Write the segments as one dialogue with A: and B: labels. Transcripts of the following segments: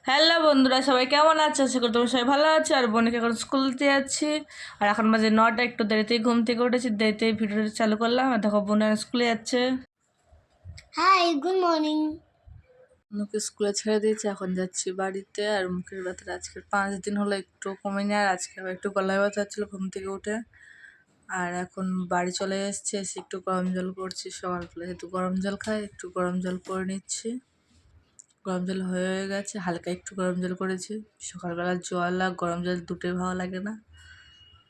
A: Hello বন্ধুরা, সবাই কেমন আছে? আশা করি তোমরা সবাই ভালো আছো। আর বোনকে এখন স্কুলতে যাচ্ছি। আর এখন বাজে 9টা, একটু দেরিতেই ঘুম থেকে উঠেছি, দেরিতেই ভিডিওটা চালু করলাম। আর দেখো বোন স্কুলে যাচ্ছে।
B: Hi, good morning.
A: মুখে স্কুলে ছেড়ে দিয়েছি, এখন যাচ্ছি বাড়িতে। আর মুখের ব্যথাটা আজকে 5 দিন হলো একটু কমেনি, আর আজকে একটু গলায় ব্যথা হচ্ছিলো ঘুম থেকে উঠে। আর এখন বাড়ি চলে এসেছি, এসে একটু গরম জল করছি। সকালবেলা যেহেতু গরম জল খাই, একটু গরম জল করে নিচ্ছি। গরম জল হয়ে গেছে, হালকা একটু গরম জল করেছি। সকালবেলা জল আর গরম জল দুটোই ভালো লাগে না,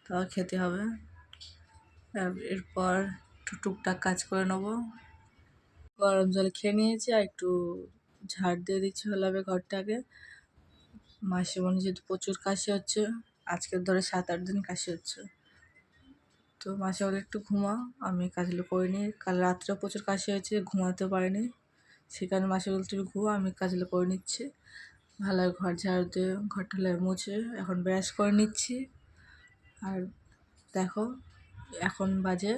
A: তাও খেতে হবে। এরপর একটু টুকটাক কাজ করে নেবো। গরম জল খেয়ে নিয়েছি, আর একটু ঝাড় দিয়ে দিচ্ছি ভালোভাবে ঘরটাকে। মাসিমণি যেহেতু প্রচুর কাশি হচ্ছে, আজকের ধরে 7-8 দিন কাশি হচ্ছে, তো মাসি বলে একটু ঘুমাও, আমি কাজগুলো করিনি। কাল রাত্রেও প্রচুর কাশি হয়েছে, ঘুমাতে পারিনি। সেই কারণে মাসি বলে তুমি ঘুমো, আমি কাজগুলো করে নিচ্ছি। ভালো ঘর ঝাড় দিয়ে ঘরটা মুছে এখন ব্রাশ করে নিচ্ছি। আর দেখো এখন বাজে,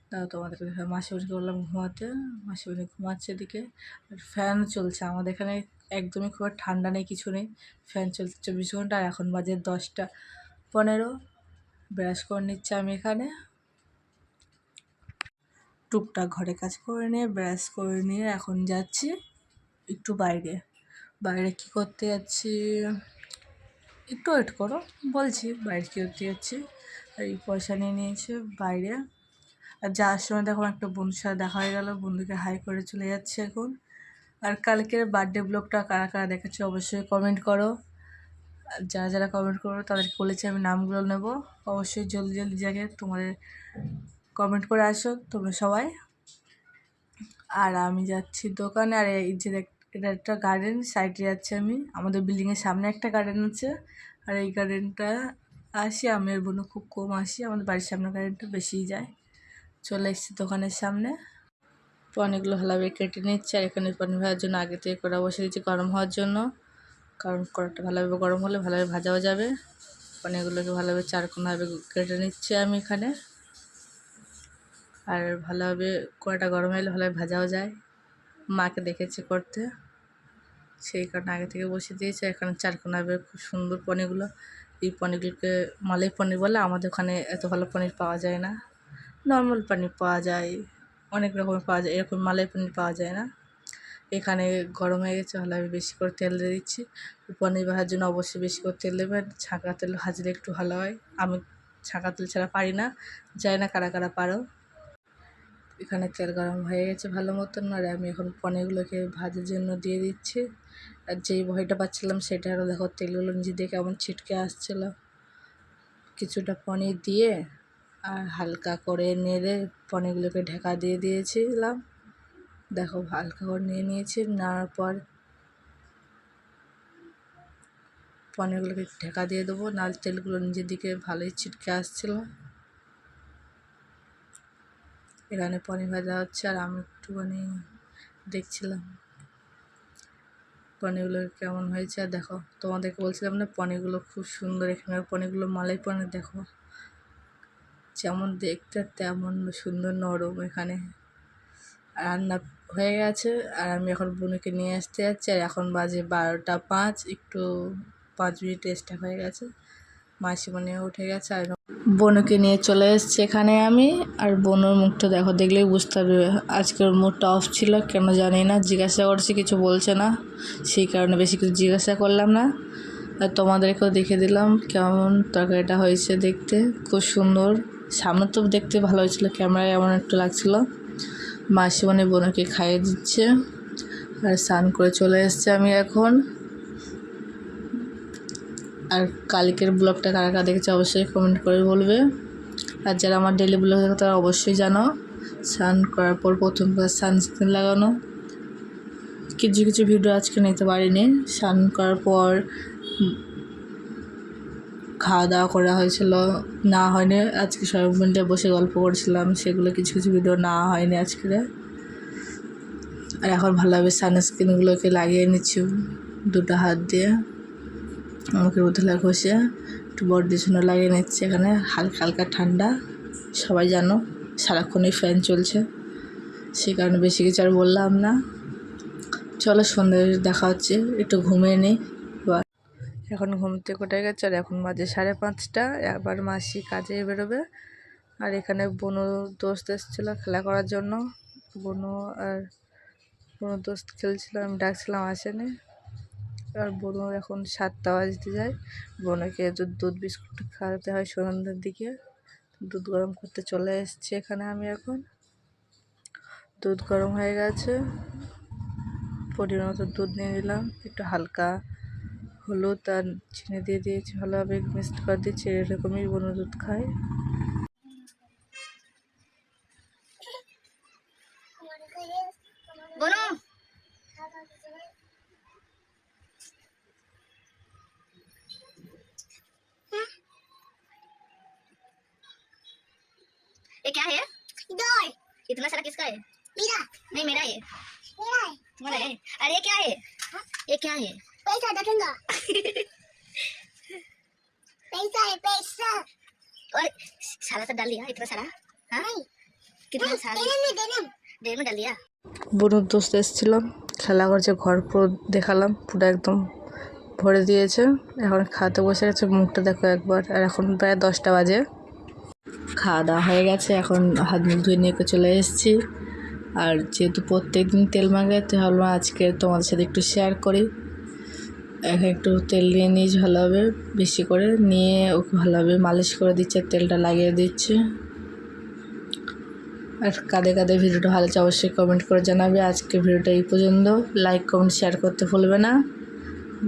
A: তাও তোমাদেরকে মাসিমণিকে বললাম ঘুমাতে। মাসিমণি ঘুমাচ্ছে এদিকে, আর ফ্যান চলছে। আমাদের এখানে একদমই খুব ঠান্ডা নেই, কিছু নেই, ফ্যান চলছে 24 ঘন্টা। আর এখন বাজে 10টা 15। ব্রাশ করে নিচ্ছে আমি এখানে, টুকটাক ঘরে কাজ করে নিয়ে ব্রাশ করে নিয়ে এখন যাচ্ছি একটু বাইরে। বাইরে কী করতে যাচ্ছি একটু ওয়েট করো, বলছি বাইরে কী করতে যাচ্ছি। আর এই পয়সা নিয়ে নিয়েছে বাইরে। আর যাওয়ার সময় দেখো একটা বন্ধুর সাথে দেখা হয়ে গেল, বন্ধুকে হাই করে চলে যাচ্ছে এখন। আর কালকের বার্থডে ব্লগটা কারা কারা দেখেছো অবশ্যই কমেন্ট করো। আর যারা যারা কমেন্ট করো তাদেরকে বলেছি আমি নামগুলো নেব। অবশ্যই জলদি জলদি জায়গায় তোমাদের কমেন্ট করে আসো তোমরা সবাই। আর আমি যাচ্ছি দোকানে। আর এই যে এটা একটা গার্ডেন, সাইডে যাচ্ছি আমি। আমাদের বিল্ডিংয়ের সামনে একটা গার্ডেন আছে, আর এই গার্ডেনটা আসি আমি আর বোনও খুব কম আসি, আমাদের বাড়ির সামনে গার্ডেনটা বেশিই যায়। চলে এসেছি দোকানের সামনে, পনিরগুলো ভালোভাবে কেটে নিচ্ছে। আর এখানে পনির ভাজার জন্য আগে থেকে কড়া বসে দিচ্ছি গরম হওয়ার জন্য, কারণ কড়াটা ভালোভাবে গরম হলে ভালোভাবে ভাজাও যাবে। পনিরগুলোকে ভালোভাবে চারকোনাভাবে কেটে নিচ্ছি আমি এখানে। আর ভালোভাবে কড়াটা গরম হলে ভালোভাবে ভাজাও যায়, মাকে দেখেছি করতে, সেই কারণে আগে থেকে বসে দিয়েছি। এখানে চারকোনাভাবে খুব সুন্দর পনিরগুলো। এই পনিরগুলোকে মালাই পনির বলে, আমাদের ওখানে এত ভালো পনির পাওয়া যায় না। নর্মাল পনির পাওয়া যায়, অনেক রকমের পাওয়া যায়, এরকম মালাই পনির পাওয়া যায় না। এখানে গরম হয়ে গেছে, ভালোভাবে বেশি করে তেল দিয়ে দিচ্ছি। পনির ভাজার জন্য অবশ্যই বেশি করে তেল দেবেন, ছাঁকা তেল ভাজলে একটু ভালো হয়। আমি ছাঁকা তেল ছাড়া পারি না, জানি না কারা কারা পারো। এখানে তেল গরম হয়ে গেছে ভালো মতন। আর আমি এখন পনিরগুলোকে ভাজার জন্য দিয়ে দিচ্ছি। আর যেই ভয়টা পাচ্ছিলাম সেটা আরও দেখো, তেলগুলো নিজে দিয়ে কেমন ছিটকে আসছিল। কিছুটা পনির দিয়ে আর হালকা করে নেড়ে পনিরগুলোকে ঢাকা দিয়ে দিয়েছিলাম। দেখো হালকা করে নিয়ে নিয়েছি, নেওয়ার পর পনিরগুলোকে ঢাকা দিয়ে দেবো, নাল তেলগুলো নিজের দিকে ভালোই ছিটকে আসছিল। এখানে পনির ভাজা হচ্ছে, আর আমি একটুখানি দেখছিলাম পনিরগুলো কেমন হয়েছে। আর দেখো তোমাদেরকে বলছিলাম না পনিরগুলো খুব সুন্দর, এখানের পনিরগুলো মালাই পনির দেখো, যেমন দেখতে তেমন সুন্দর নরম। এখানে রান্না হয়ে গেছে, আর আমি এখন বোনকে নিয়ে আসতে যাচ্ছি। আর এখন বাজে 12টা 5, একটু 5 মিনিট এক্সট্রা হয়ে গেছে। মাসিমণিও উঠে গেছে, আর বোনকে নিয়ে চলে এসেছি এখানে আমি। আর বোনের মুখটা দেখো, দেখলেই বুঝতে পারবে আজকের মুডটা অফ ছিল, কেন জানি না। জিজ্ঞাসা করছি, কিছু বলছে না, সেই কারণে বেশি কিছু জিজ্ঞাসা করলাম না। আর তোমাদেরকেও দেখে দিলাম কেমন তরকারিটা হয়েছে দেখতে, খুব সুন্দর। সামনে তো দেখতে ভালো হয়েছিল, ক্যামেরায় এমন একটু লাগছিল। মাসিমণি বোনকে খাইয়ে দিচ্ছে, আর স্নান করে চলে এসেছে আমি এখন। আর কালকের ব্লগটা কারা কারা দেখেছে অবশ্যই কমেন্ট করে বলবে। আর যারা আমার ডেলি ব্লগ দেখে তারা অবশ্যই জানো স্নান করার পর প্রথম সানস্ক্রিন লাগানো। কিছু কিছু ভিডিও আজকে নিতে পারিনি, স্নান করার পর খাওয়া দাওয়া করা হয়েছিল, না হয়নি। আজকে সবাই মিলে বসে গল্প করছিলাম, সেগুলো কিছু কিছু ভিডিও না হয়নি আজকে। আর এখন ভালোভাবে সানস্ক্রিনগুলোকে লাগিয়ে নিচ্ছি দুটো হাত দিয়ে, মুখের মধ্যে ঘষে একটু বডির জন্য লাগিয়ে নিচ্ছি। এখানে হালকা হালকা ঠান্ডা, সবাই জানো সারাক্ষণই ফ্যান চলছে, সেই কারণে বেশি কিছু আর বললাম না। চলো সন্ধ্যে দেখা হচ্ছে, একটু ঘুমিয়ে নিই। এবার এখন ঘুম থেকে উঠে গেছে আর এখন বাজে 5:30। আবার মাসি কাজে বেরোবে। আর এখানে বনু দোস্ত এসেছিলো খেলা করার জন্য। বনু আর বনু দোস্ত খেলছিল, আমি ডাকছিলাম আসেনি। আর বনু এখন 7টা বাজতে যায়। বনুকে দুধ বিস্কুট খাওয়াতে হয় সন্ধ্যের দিকে। দুধ গরম করতে চলে এসেছি এখানে আমি এখন। দুধ গরম হয়ে গেছে, পরিমাণ মতো দুধ নিয়ে নিলাম, একটু হালকা হলুদ আর চিনি দিয়ে দিয়েছি, ভালোভাবে মিক্সড করে দিচ্ছি। এরকমই বনু দুধ খায়।
B: बोलो ये क्या है? डॉल। इतना सारा किसका है? मेरा। नहीं मेरा है। मेरा है। तुम्हारा है? अरे ये क्या है? हाँ? ये क्या है? पैसा रखूंगा। पैसा है पैसा। और सारा सब डाल दिया इतना सारा? हाँ? नहीं। कितना सारा? डेढ़ में डाल दिया।
A: বনুর দোস্ত এসেছিল, খেলা করছে, ঘর পুরো দেখালাম, পুরো একদম ভরে দিয়েছে। এখন খাওয়াতে বসে গেছে, মুখটা দেখো একবার। আর এখন প্রায় 10টা বাজে। খাওয়া দাওয়া হয়ে গেছে, এখন হাত মুখ ধুয়ে নিয়ে চলে এসেছি। আর যেহেতু প্রত্যেকদিন তেল মাখাই, তো ভাবলাম আজকে তোমাদের সাথে একটু শেয়ার করি। এখন একটু তেল নিয়ে নিয়েছি ভালোভাবে, বেশি করে নিয়ে ওকে ভালোভাবে মালিশ করে দিচ্ছে, তেলটা লাগিয়ে দিচ্ছে। আর কাদের কাদের ভিডিওটা ভালো লাগছে অবশ্যই কমেন্ট করে জানাবে। আজকে ভিডিওটা এই পর্যন্ত। লাইক কমেন্ট শেয়ার করতে ভুলবে না।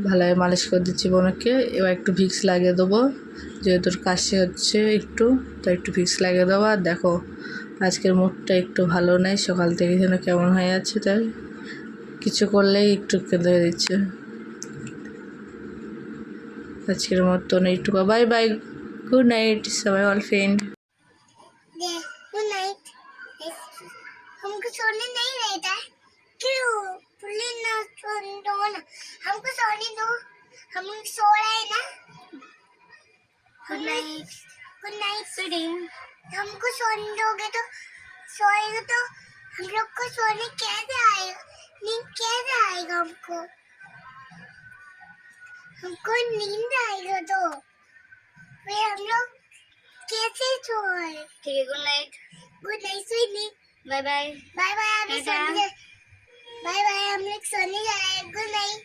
A: ভালোভাবে মালিশ করে দিচ্ছি বোনকে। এবার একটু ভিক্স লাগিয়ে দেবো, যেহেতু কাশি হচ্ছে একটু, তো একটু ভিক্স লাগিয়ে দেবো। আর দেখো আজকের মুডটা একটু ভালো নেই, সকাল থেকে যেন কেমন হয়ে যাচ্ছে, তাই কিছু করলেই একটু কেঁদে দিচ্ছে। আজকের মতন এইটুকু, বাই বাই, গুড নাইট সবাই, অল ফ্রেন্ড।
B: Good night. हमको सोने नहीं रहता है। क्यों? प्लीज ना सोने दो ना, हमको सोने दो, हम सो रहे हैं ना। Good night. Good night sweating. हमको सोने दोगे तो सोएगा तो हम लोग को सोने कैसे आएगा? नींद कैसे आएगा हमको? हमको नींद आएगा तो फिर हम लोग कैसे सोए? ठीक है, good night. Good night sweetie. Bye bye. Bye bye. हम लोग सोने जा, बाय बाय, हम लोग सोने जा रहे हैं। Good night.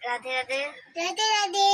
B: राधे राधे। राधे राधे।